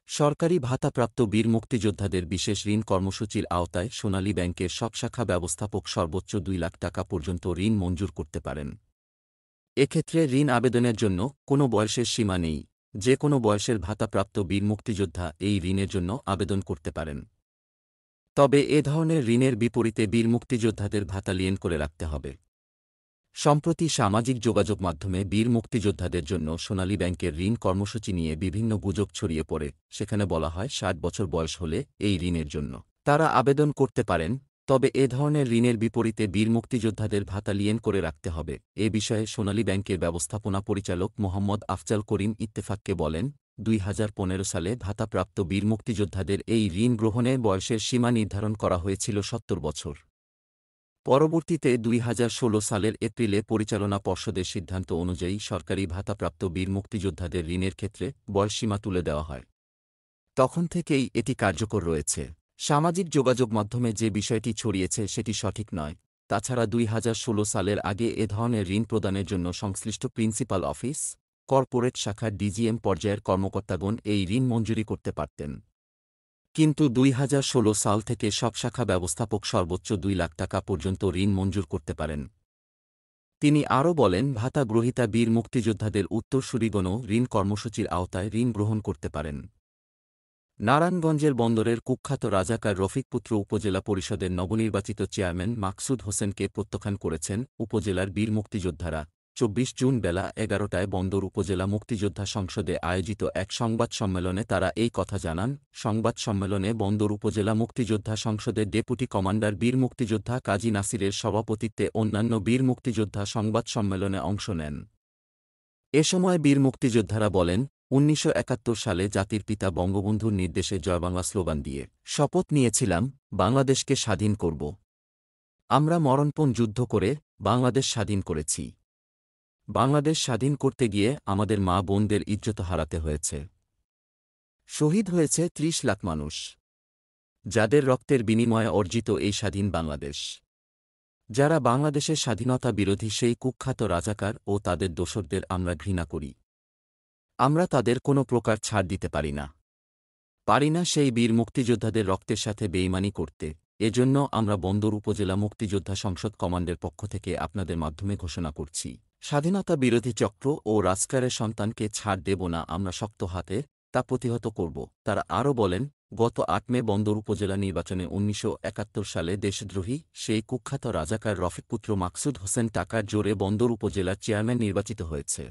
সরকারি ভাতাপ্রাপ্ত বীর মুক্তিযোদ্ধাদের বিশেষ ঋণ কর্মসূচির আওতায় সোনালী ব্যাংকের সব শাখা ব্যবস্থাপক সর্বোচ্চ ২ লাখ টাকা পর্যন্ত ঋণ মঞ্জুর করতে পারেন। এক্ষেত্রে ঋণ আবেদনের জন্য কোনো বয়সের সীমা নেই, যে কোনো বয়সের ভাতাপ্রাপ্ত বীর মুক্তিযোদ্ধা এই ঋণের জন্য আবেদন করতে পারেন। তবে এ ধরনের ঋণের বিপরীতে বীর মুক্তিযোদ্ধাদের ভাতা লিয়েন করে রাখতে হবে। সম্প্রতি সামাজিক যোগাযোগ মাধ্যমে বীর মুক্তিযোদ্ধাদের জন্য সোনালী ব্যাংকের ঋণ কর্মসূচি নিয়ে বিভিন্ন গুজব ছড়িয়ে পড়ে। সেখানে বলা হয় ৬০ বছর বয়স হলে এই ঋণের জন্য তারা আবেদন করতে পারেন। তবে এ ধরনের ঋণের বিপরীতে বীর মুক্তিযোদ্ধাদের ভাতা লিয়েন করে রাখতে হবে। এ বিষয়ে সোনালী ব্যাংকের ব্যবস্থাপনা পরিচালক মোহাম্মদ আফজাল করিম ইত্তেফাককে বলেন, ২০১৫ সালে ভাতাপ্রাপ্ত বীর মুক্তিযোদ্ধাদের এই ঋণ গ্রহণে বয়সের সীমা নির্ধারণ করা হয়েছিল ৭০ বছর। পরবর্তীতে ২০১৬ সালের এপ্রিলে পরিচালনা পর্ষদের সিদ্ধান্ত অনুযায়ী সরকারি ভাতাপ্রাপ্ত বীর মুক্তিযোদ্ধাদের ঋণের ক্ষেত্রে বয়সসীমা তুলে দেওয়া হয়। তখন থেকেই এটি কার্যকর রয়েছে। সামাজিক যোগাযোগ মাধ্যমে যে বিষয়টি ছড়িয়েছে সেটি সঠিক নয়। তাছাড়া ২০১৬ সালের আগে এ ধরনের ঋণ প্রদানের জন্য সংশ্লিষ্ট প্রিন্সিপাল অফিস, কর্পোরেট শাখার ডিজিএম পর্যায়ের কর্মকর্তাগণ এই ঋণ মঞ্জুরি করতে পারতেন। কিন্তু ২০১৬ সাল থেকে সব শাখা ব্যবস্থাপক সর্বোচ্চ ২ লাখ টাকা পর্যন্ত ঋণ মঞ্জুর করতে পারেন। তিনি আরও বলেন, ভাতা গ্রহীতা বীর মুক্তিযোদ্ধাদের উত্তরসূরিগণও ঋণ কর্মসূচির আওতায় ঋণ গ্রহণ করতে পারেন। নারায়ণগঞ্জের বন্দরের কুখ্যাত রাজাকার রফিকপুত্র উপজেলা পরিষদের নবনির্বাচিত চেয়ারম্যান মাকসুদ হোসেনকে প্রত্যাখ্যান করেছেন উপজেলার বীর মুক্তিযোদ্ধারা। ২৪ জুন বেলা ১১টায় বন্দর উপজেলা মুক্তিযোদ্ধা সংসদে আয়োজিত এক সংবাদ সম্মেলনে তারা এই কথা জানান। সংবাদ সম্মেলনে বন্দর উপজেলা মুক্তিযোদ্ধা সংসদের ডেপুটি কমান্ডার বীর মুক্তিযোদ্ধা কাজী নাসিরের সভাপতিত্বে অন্যান্য বীর মুক্তিযোদ্ধা সংবাদ সম্মেলনে অংশ নেন। এ সময় বীর মুক্তিযোদ্ধারা বলেন, ১৯৭১ সালে জাতির পিতা বঙ্গবন্ধুর নির্দেশে জয়বাংলা স্লোগান দিয়ে শপথ নিয়েছিলাম, বাংলাদেশকে স্বাধীন করব। আমরা মরণপণ যুদ্ধ করে বাংলাদেশ স্বাধীন করেছি। বাংলাদেশ স্বাধীন করতে গিয়ে আমাদের মা বোনদের ইজ্জত হারাতে হয়েছে। শহীদ হয়েছে ৩০ লাখ মানুষ, যাদের রক্তের বিনিময়ে অর্জিত এই স্বাধীন বাংলাদেশ। যারা বাংলাদেশের স্বাধীনতা বিরোধী সেই কুখ্যাত রাজাকার ও তাদের দোসরদের আমরা ঘৃণা করি। আমরা তাদের কোনো প্রকার ছাড় দিতে পারি না সেই বীর মুক্তিযোদ্ধাদের রক্তের সাথে বেইমানি করতে। এজন্য আমরা বন্দর উপজেলা মুক্তিযোদ্ধা সংসদ কমান্ডের পক্ষ থেকে আপনাদের মাধ্যমে ঘোষণা করছি, স্বাধীনতা বিরোধী চক্র ও রাজকারের সন্তানকে ছাড় দেব না, আমরা শক্ত হাতে তা প্রতিহত করব। তারা আরও বলেন, গত ৮ মে বন্দর উপজেলা নির্বাচনে ১৯৭১ সালে দেশদ্রোহী সেই কুখ্যাত রাজাকার রফিকপুত্র মাকসুদ হোসেন টাকার জোরে বন্দর উপজেলার চেয়ারম্যান নির্বাচিত হয়েছে।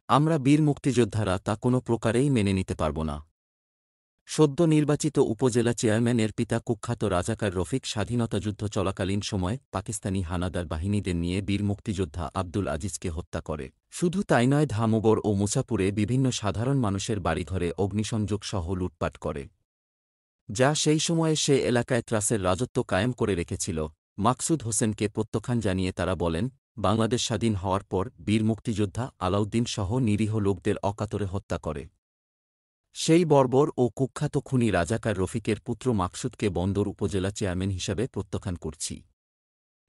আমরা বীর মুক্তিযোদ্ধারা তা কোনো প্রকারেই মেনে নিতে পারব না। সদ্য নির্বাচিত উপজেলা চেয়ারম্যানের পিতা কুখ্যাত রাজাকার রফিক স্বাধীনতাযুদ্ধ চলাকালীন সময় পাকিস্তানি হানাদার বাহিনীদের নিয়ে বীর মুক্তিযোদ্ধা আব্দুল আজিজকে হত্যা করে। শুধু তাই নয়, ধামগড় ও মুছাপুরে বিভিন্ন সাধারণ মানুষের বাড়িঘরে অগ্নিসংযোগ সহ লুটপাট করে, যা সেই সময়ে সে এলাকায় ত্রাসের রাজত্ব কায়েম করে রেখেছিল। মাকসুদ হোসেনকে প্রত্যাখ্যান জানিয়ে তারা বলেন, বাংলাদেশ স্বাধীন হওয়ার পর বীর মুক্তিযোদ্ধা আলাউদ্দিন সহ নিরীহ লোকদের অকাতরে হত্যা করে। সেই বর্বর ও কুখ্যাত খুনি রাজাকার রফিকের পুত্র মাকসুদকে বন্দর উপজেলা চেয়ারম্যান হিসাবে প্রত্যাখ্যান করছি।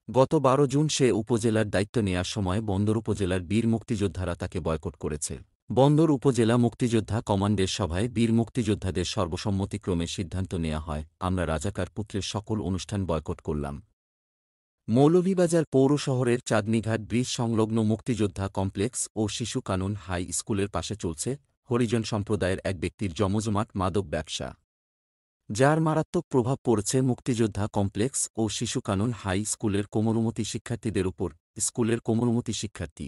গত ১২ জুন সে উপজেলার দায়িত্ব নেয়ার সময় বন্দর উপজেলার বীর মুক্তিযোদ্ধারা তাকে বয়কট করেছে। বন্দর উপজেলা মুক্তিযোদ্ধা কমান্ডের সভায় বীর মুক্তিযোদ্ধাদের সর্বসম্মতিক্রমে সিদ্ধান্ত নেওয়া হয়, আমরা রাজাকার পুত্রের সকল অনুষ্ঠান বয়কট করলাম। মৌলভীবাজার পৌর শহরের চাঁদনীঘাট ব্রিজ সংলগ্ন মুক্তিযোদ্ধা কমপ্লেক্স ও শিশু কানন হাই স্কুলের পাশে চলছে হরিজন সম্প্রদায়ের এক ব্যক্তির জমজমাট মাদক ব্যবসা, যার মারাত্মক প্রভাব পড়ছে মুক্তিযোদ্ধা কমপ্লেক্স ও শিশু কানন হাই স্কুলের কোমলমতি শিক্ষার্থীদের উপর। স্কুলের কোমলমতি শিক্ষার্থী,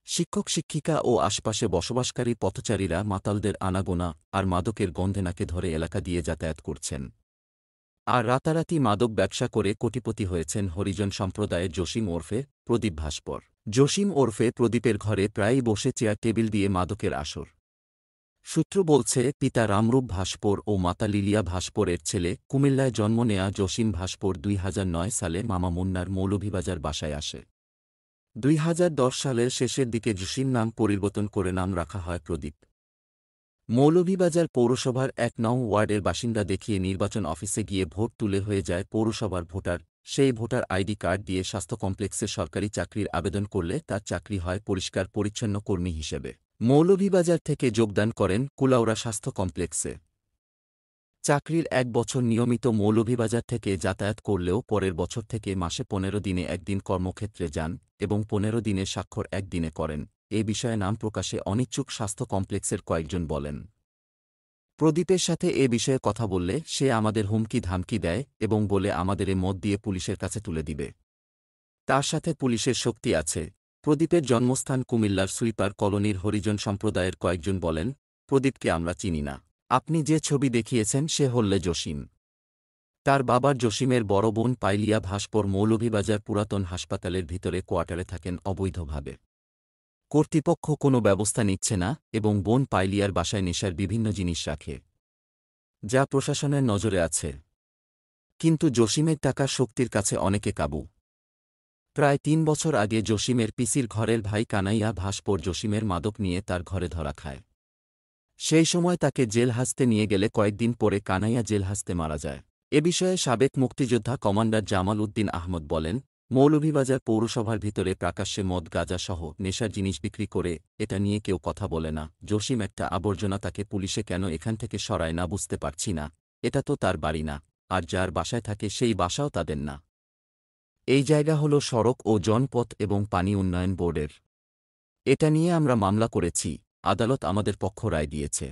শিক্ষক শিক্ষিকা ও আশপাশে বসবাসকারী পথচারীরা মাতালদের আনাগোনা আর মাদকের গন্ধে নাকে ধরে এলাকা দিয়ে যাতায়াত করছেন। আর রাতারাতি মাদক ব্যবসা করে কোটিপতি হয়েছেন হরিজন সম্প্রদায়ের জসিম ওরফে প্রদীপ ভাস্কর। জসিম ওরফে প্রদীপের ঘরে প্রায়ই বসে চেয়ার টেবিল দিয়ে মাদকের আসর। সূত্র বলছে, পিতা রামরূপ ভাস্কর ও মাতা লিলিয়া ভাস্করের ছেলে কুমিল্লায় জন্ম নেয়া জসিম ভাস্কর ২০০৯ সালে মামা মুন্নার মৌলভীবাজার বাসায় আসে। ২০১০ সালের শেষের দিকে জসিম নাম পরিবর্তন করে নাম রাখা হয় প্রদীপ। মৌলভীবাজার পৌরসভার ১ নং ওয়ার্ডের বাসিন্দা দেখিয়ে নির্বাচন অফিসে গিয়ে ভোট তুলে হয়ে যায় পৌরসভার ভোটার। সেই ভোটার আইডি কার্ড দিয়ে স্বাস্থ্য কমপ্লেক্সে সরকারি চাকরির আবেদন করলে তার চাকরি হয় পরিষ্কার পরিচ্ছন্ন কর্মী হিসেবে। মৌলভীবাজার থেকে যোগদান করেন কুলাউড়া স্বাস্থ্য কমপ্লেক্সে। চাকরির ১ বছর নিয়মিত মৌলভীবাজার থেকে যাতায়াত করলেও পরের বছর থেকে মাসে ১৫ দিনে একদিন কর্মক্ষেত্রে যান এবং ১৫ দিনের স্বাক্ষর একদিনে করেন। এ বিষয়ে নাম প্রকাশে অনিচ্ছুক স্বাস্থ্য কমপ্লেক্সের কয়েকজন বলেন। প্রদীপের সাথে এ বিষয়ে কথা বললে সে আমাদের হুমকি ধামকি দেয় এবং বলে আমাদের মত দিয়ে পুলিশের কাছে তুলে দিবে। তার সাথে পুলিশের শক্তি আছে। প্রদীপের জন্মস্থান কুমিল্লার সুইপার কলোনির হরিজন সম্প্রদায়ের কয়েকজন বলেন, প্রদীপকে আমরা চিনি না। আপনি যে ছবি দেখিয়েছেন সে হল্লে জসিম। তার বাবার জসিমের বড় বোন পাইলিয়া ভাস্কর মৌলভীবাজার পুরাতন হাসপাতালের ভিতরে কোয়ার্টারে থাকেন অবৈধভাবে। কর্তৃপক্ষ কোনো ব্যবস্থা নিচ্ছে না এবং বোন পাইলিয়ার বাসায় নেশার বিভিন্ন জিনিস রাখে, যা প্রশাসনের নজরে আছে। কিন্তু জসিমের টাকা শক্তির কাছে অনেকে কাবু। প্রায় ৩ বছর আগে জসিমের পিসির ঘরের ভাই কানাইয়া ভাস্কর জসিমের মাদক নিয়ে তার ঘরে ধরা খায়। সেই সময় তাকে জেলহাজতে নিয়ে গেলে কয়েকদিন পরে কানাইয়া জেলহাজতে মারা যায়। এ বিষয়ে সাবেক মুক্তিযোদ্ধা কমান্ডার জামাল উদ্দিন আহমদ বলেন, মৌলভীবাজার পৌরসভার ভিতরে প্রকাশ্যে মদ গাঁজাসহ নেশার জিনিস বিক্রি করে এটা নিয়ে কেউ কথা বলে না। জসিম একটা আবর্জনা, তাকে পুলিশে কেন এখান থেকে সরায় না বুঝতে পারছি না। এটা তো তার বাড়ি না, আর যার বাসায় থাকে সেই বাসাও তাদের না। এই জায়গা হল সড়ক ও জনপথ এবং পানি উন্নয়ন বোর্ডের। এটা নিয়ে আমরা মামলা করেছি, আদালত আমাদের পক্ষ রায় দিয়েছে।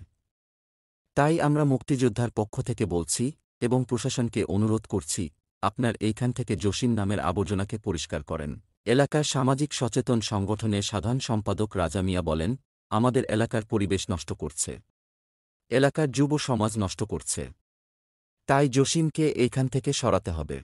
তাই আমরা মুক্তিযোদ্ধার পক্ষ থেকে বলছি এবং প্রশাসনকে অনুরোধ করছি, আপনার এইখান থেকে জসিম নামের আবর্জনাকে পরিষ্কার করেন। এলাকার সামাজিক সচেতন সংগঠনের সাধারণ সম্পাদক রাজা মিয়া বলেন, আমাদের এলাকার পরিবেশ নষ্ট করছে, এলাকার যুব সমাজ নষ্ট করছে। তাই জসিমকে এইখান থেকে সরাতে হবে।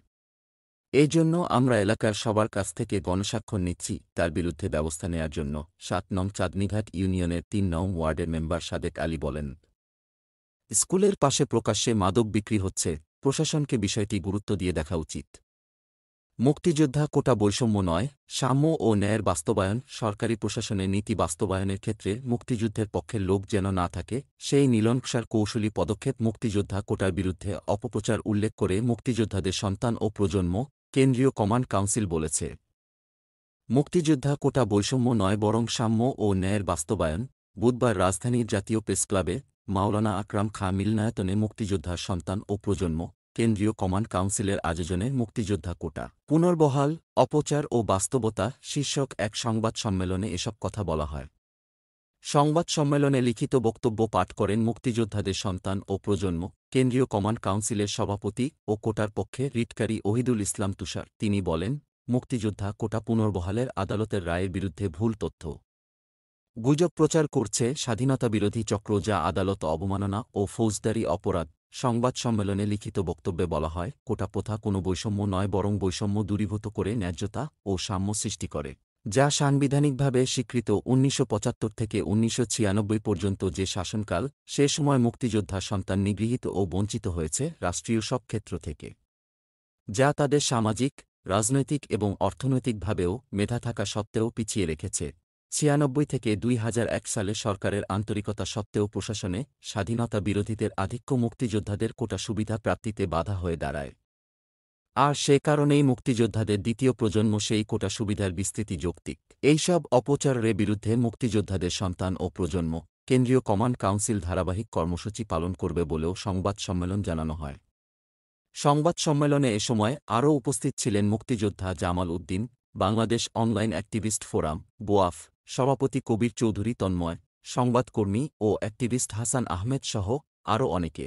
এই জন্য আমরা এলাকার সবার কাছ থেকে গণস্বাক্ষর নিচ্ছি তার বিরুদ্ধে ব্যবস্থা নেয়ার জন্য। ৭ নং চাঁদনীঘাট ইউনিয়নের ৩ নং ওয়ার্ডের মেম্বার সাদেক আলী বলেন, স্কুলের পাশে প্রকাশ্যে মাদক বিক্রি হচ্ছে, প্রশাসনকে বিষয়টি গুরুত্ব দিয়ে দেখা উচিত। মুক্তিযোদ্ধা কোটা বৈষম্য নয়, সাম্য ও ন্যায়ের বাস্তবায়ন। সরকারি প্রশাসনের নীতি বাস্তবায়নের ক্ষেত্রে মুক্তিযুদ্ধের পক্ষের লোক যেন না থাকে, সেই নীলনকশার কৌশলী পদক্ষেপ মুক্তিযোদ্ধা কোটার বিরুদ্ধে অপপ্রচার উল্লেখ করে মুক্তিযোদ্ধাদের সন্তান ও প্রজন্ম কেন্দ্রীয় কমান্ড কাউন্সিল বলেছে, মুক্তিযোদ্ধা কোটা বৈষম্য নয় বরং সাম্য ও ন্যায়ের বাস্তবায়ন। বুধবার রাজধানীর জাতীয় প্রেসক্লাবে মাওলানা আকরাম খাঁ মিলনায়তনে মুক্তিযোদ্ধার সন্তান ও প্রজন্ম কেন্দ্রীয় কমান্ড কাউন্সিলের আয়োজনে মুক্তিযোদ্ধা কোটা পুনর্বহাল, অপচার ও বাস্তবতা শীর্ষক এক সংবাদ সম্মেলনে এসব কথা বলা হয়। সংবাদ সম্মেলনে লিখিত বক্তব্য পাঠ করেন মুক্তিযোদ্ধাদের সন্তান ও প্রজন্ম কেন্দ্রীয় কমান্ড কাউন্সিলের সভাপতি ও কোটার পক্ষে রিটকারী ওহিদুল ইসলাম তুষার। তিনি বলেন, মুক্তিযোদ্ধা কোটা পুনর্বহালের আদালতের রায়ের বিরুদ্ধে ভুল তথ্য, গুজব প্রচার করছে স্বাধীনতাবিরোধী চক্র, যা আদালত অবমাননা ও ফৌজদারি অপরাধ। সংবাদ সম্মেলনে লিখিত বক্তব্যে বলা হয়, কোটা প্রথা কোনো বৈষম্য নয় বরং বৈষম্য দূরীভূত করে ন্যায্যতা ও সাম্য সৃষ্টি করে, যা সাংবিধানিকভাবে স্বীকৃত। ১৯৭৫ থেকে ১৯৯৬ পর্যন্ত যে শাসনকাল, সে সময় মুক্তিযোদ্ধার সন্তান নিগৃহীত ও বঞ্চিত হয়েছে রাষ্ট্রীয় সব ক্ষেত্র থেকে, যা তাদের সামাজিক, রাজনৈতিক এবং অর্থনৈতিকভাবেও মেধা থাকা সত্ত্বেও পিছিয়ে রেখেছে। ৯৬ থেকে ২০০১ সালে সরকারের আন্তরিকতা সত্ত্বেও প্রশাসনে স্বাধীনতা বিরোধীদের আধিক্য মুক্তিযোদ্ধাদের কোটা সুবিধা প্রাপ্তিতে বাধা হয়ে দাঁড়ায়। আর সে কারণেই মুক্তিযোদ্ধাদের দ্বিতীয় প্রজন্ম সেই কোটা সুবিধার বিস্তৃতি যৌক্তিক। এইসব অপচারের বিরুদ্ধে মুক্তিযোদ্ধাদের সন্তান ও প্রজন্ম কেন্দ্রীয় কমান্ড কাউন্সিল ধারাবাহিক কর্মসূচি পালন করবে বলেও সংবাদ সম্মেলন জানানো হয়। সংবাদ সম্মেলনে এ সময় আরও উপস্থিত ছিলেন মুক্তিযোদ্ধা Jamal Uddin, Bangladesh online activist forum BOAF সভাপতি কবির চৌধুরী তন্ময়, সংবাদকর্মী ও অ্যাক্টিভিস্ট হাসান আহমেদ সহ আরও অনেকে।